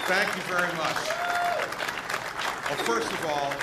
Thank you very much. Well, first of all,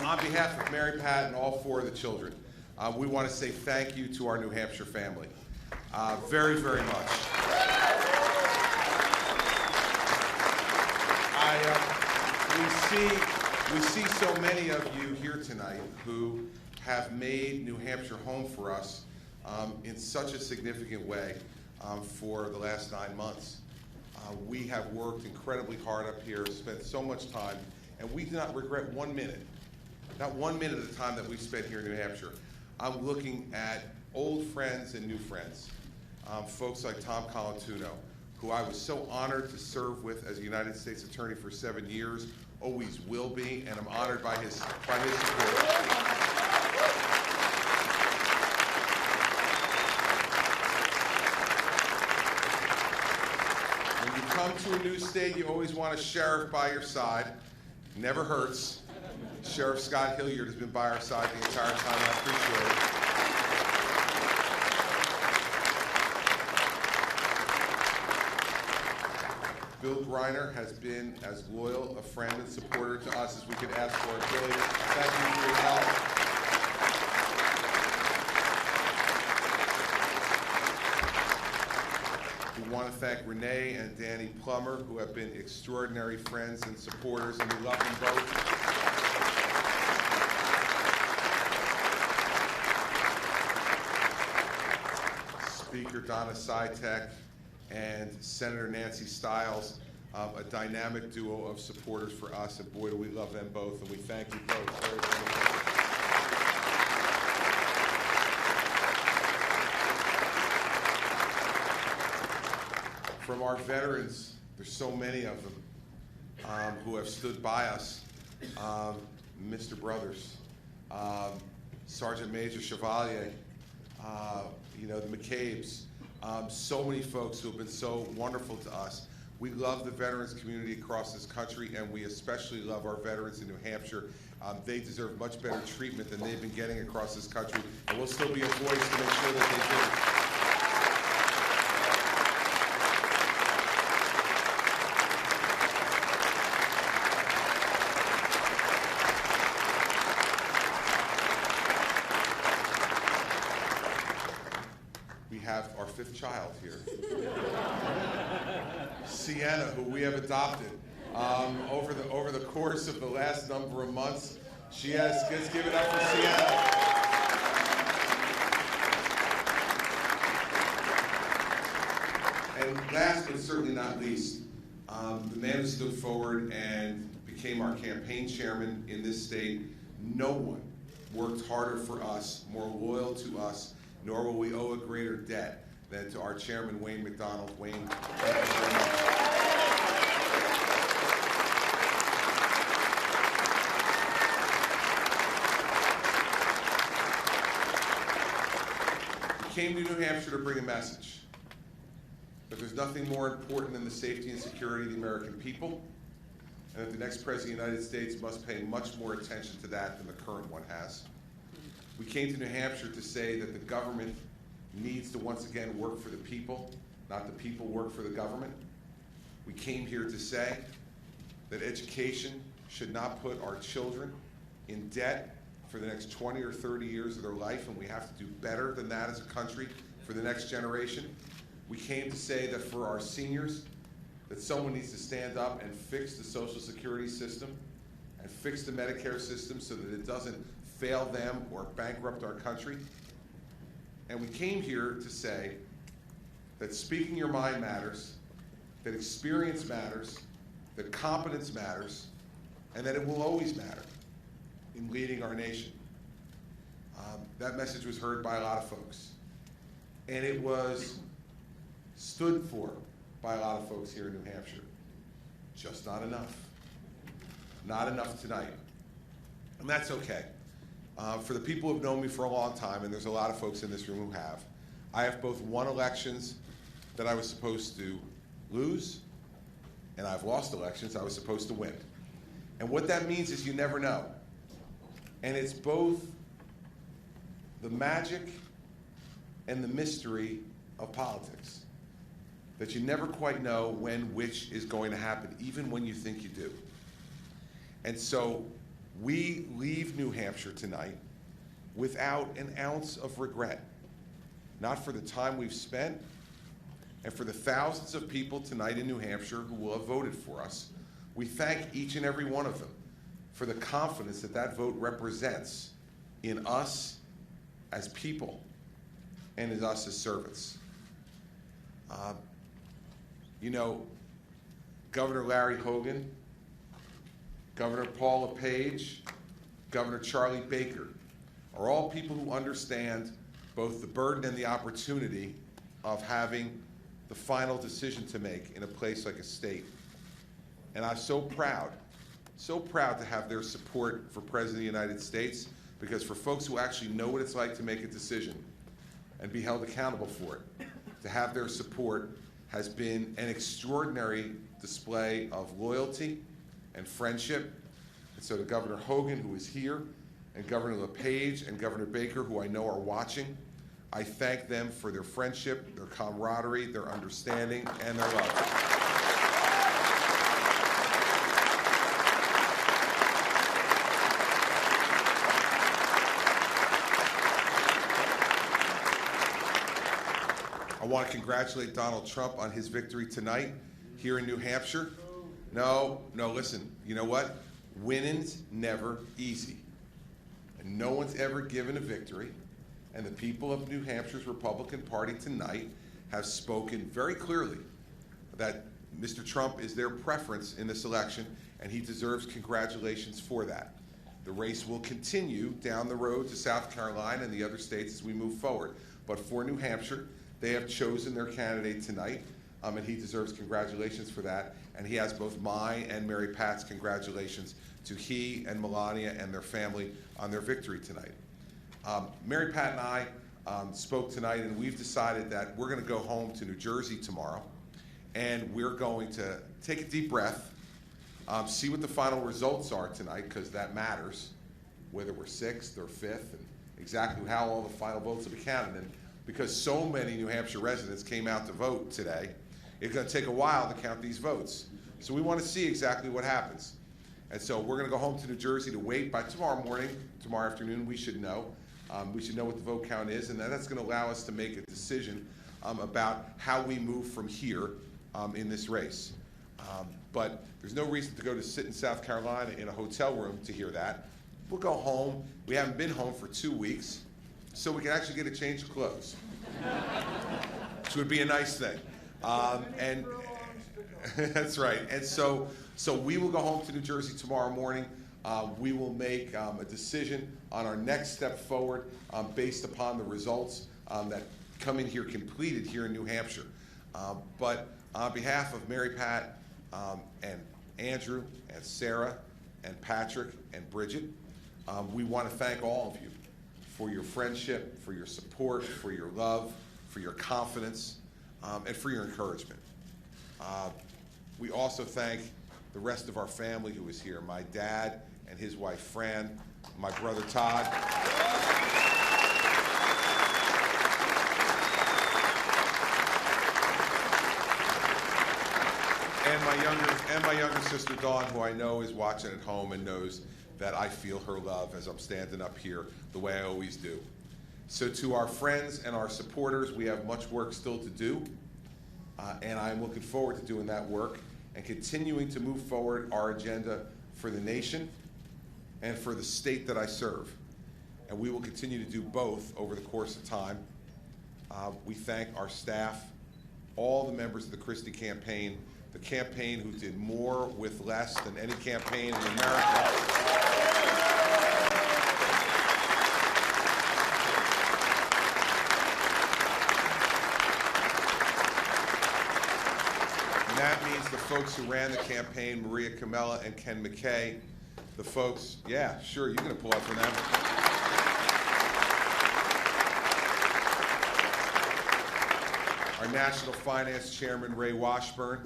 on behalf of Mary Pat and all four of the children, we want to say thank you to our New Hampshire family. Very, very much. We see so many of you here tonight who have made New Hampshire home for us in such a significant way for the last 9 months. We have worked incredibly hard up here, spent so much time, and we do not regret 1 minute, not 1 minute of the time that we've spent here in New Hampshire. I'm looking at old friends and new friends, folks like Tom Colantuno, who I was so honored to serve with as a United States Attorney for 7 years, always will be, and I'm honored by his support. Come to a new state, you always want a sheriff by your side. Never hurts. Sheriff Scott Hilliard has been by our side the entire time. I appreciate it. Bill Greiner has been as loyal a friend and supporter to us as we could ask for. Billy, thank you for your help. We want to thank Renee and Danny Plummer, who have been extraordinary friends and supporters, and we love them both. Speaker Donna Sitek and Senator Nancy Stiles, a dynamic duo of supporters for us, and boy, do we love them both, and we thank you both very, very much. From our veterans, there's so many of them who have stood by us. Mr. Brothers, Sergeant Major Chevalier, the McCabe's, so many folks who have been so wonderful to us. We love the veterans community across this country, and we especially love our veterans in New Hampshire. They deserve much better treatment than they've been getting across this country, and we'll still be a voice to make sure that they do. Our fifth child here, Sienna, who we have adopted over the course of the last number of months. Let's give it up for Sienna. And last but certainly not least, the man who stood forward and became our campaign chairman in this state. No one worked harder for us, more loyal to us, nor will we owe a greater debt than to our chairman, Wayne McDonald. Wayne, thank you very much. We came to New Hampshire to bring a message that there's nothing more important than the safety and security of the American people, and that the next President of the United States must pay much more attention to that than the current one has. We came to New Hampshire to say that the government needs to once again work for the people, not the people work for the government. We came here to say that education should not put our children in debt for the next 20 or 30 years of their life, and we have to do better than that as a country for the next generation. We came to say that for our seniors, that someone needs to stand up and fix the Social Security system and fix the Medicare system so that it doesn't fail them or bankrupt our country. And we came here to say that speaking your mind matters, that experience matters, that competence matters, and that it will always matter in leading our nation. That message was heard by a lot of folks. And it was stood for by a lot of folks here in New Hampshire. Just not enough. Not enough tonight. And that's okay. For the people who have known me for a long time, and there's a lot of folks in this room who have, I have both won elections that I was supposed to lose, and I've lost elections I was supposed to win. And what that means is you never know. And it's both the magic and the mystery of politics. that you never quite know when which is going to happen, even when you think you do. And so we leave New Hampshire tonight without an ounce of regret, not for the time we've spent, and for the thousands of people tonight in New Hampshire who will have voted for us. We thank each and every one of them for the confidence that that vote represents in us as people and in us as servants. You know, Governor Larry Hogan, Governor Paula Page, Governor Charlie Baker are all people who understand both the burden and the opportunity of having the final decision to make in a place like a state. And I'm so proud to have their support for President of the United States, because for folks who actually know what it's like to make a decision and be held accountable for it, to have their support has been an extraordinary display of loyalty and friendship. And so to Governor Hogan, who is here, and Governor LePage and Governor Baker, who I know are watching, I thank them for their friendship, their camaraderie, their understanding, and their love. I want to congratulate Donald Trump on his victory tonight here in New Hampshire. No, listen, you know what? Winning's never easy. And no one's ever given a victory. And the people of New Hampshire's Republican Party tonight have spoken very clearly that Mr. Trump is their preference in this election, and he deserves congratulations for that. The race will continue down the road to South Carolina and the other states as we move forward. But for New Hampshire, they have chosen their candidate tonight, and he deserves congratulations for that. And he has both my and Mary Pat's congratulations to he and Melania and their family on their victory tonight. Mary Pat and I spoke tonight, and we've decided that we're going to go home to New Jersey tomorrow, and we're going to take a deep breath, see what the final results are tonight, because that matters, whether we're 6th or 5th, and exactly how all the final votes will be counted. And because so many New Hampshire residents came out to vote today, it's going to take a while to count these votes. So we want to see exactly what happens. And so we're going to go home to New Jersey to wait. By tomorrow morning, tomorrow afternoon, we should know. We should know what the vote count is, and that's going to allow us to make a decision about how we move from here in this race. But there's no reason to go to sit in South Carolina in a hotel room to hear that. We'll go home. We haven't been home for 2 weeks, so we can actually get a change of clothes, which would be a nice thing. And that's right. And so we will go home to New Jersey tomorrow morning. We will make a decision on our next step forward based upon the results that come in here completed here in New Hampshire. But on behalf of Mary Pat and Andrew and Sarah and Patrick and Bridget, we want to thank all of you for your friendship, for your support, for your love, for your confidence, and for your encouragement. We also thank the rest of our family who is here, my dad and his wife Fran, my brother Todd, and my younger sister Dawn, who I know is watching at home and knows that I feel her love as I'm standing up here the way I always do. So to our friends and our supporters, we have much work still to do, and I'm looking forward to doing that work and continuing to move forward our agenda for the nation and for the state that I serve. And we will continue to do both over the course of time. We thank our staff, all the members of the Christie campaign, the campaign who did more with less than any campaign in America. And that means the folks who ran the campaign, Maria Camella and Ken McKay, the folks, yeah, sure, you can applaud for them. Our National Finance Chairman, Ray Washburn.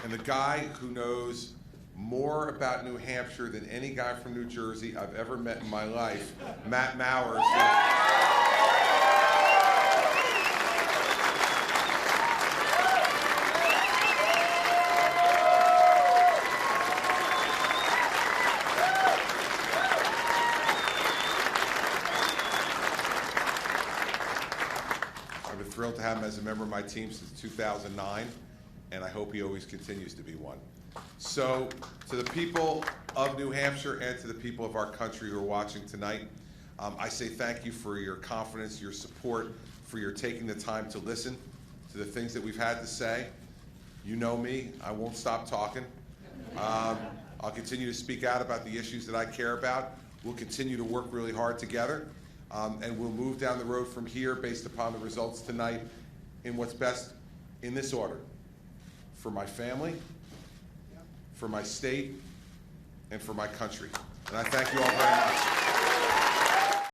And the guy who knows more about New Hampshire than any guy from New Jersey I've ever met in my life, Matt Mowers. I've been thrilled to have him as a member of my team since 2009, and I hope he always continues to be one. So, to the people of New Hampshire and to the people of our country who are watching tonight, I say thank you for your confidence, your support, for your taking the time to listen to the things that we've had to say. You know me, I won't stop talking. I'll continue to speak out about the issues that I care about. We'll continue to work really hard together, and we'll move down the road from here based upon the results tonight in what's best in this order: for my family, for my state, and for my country. And I thank you all very much.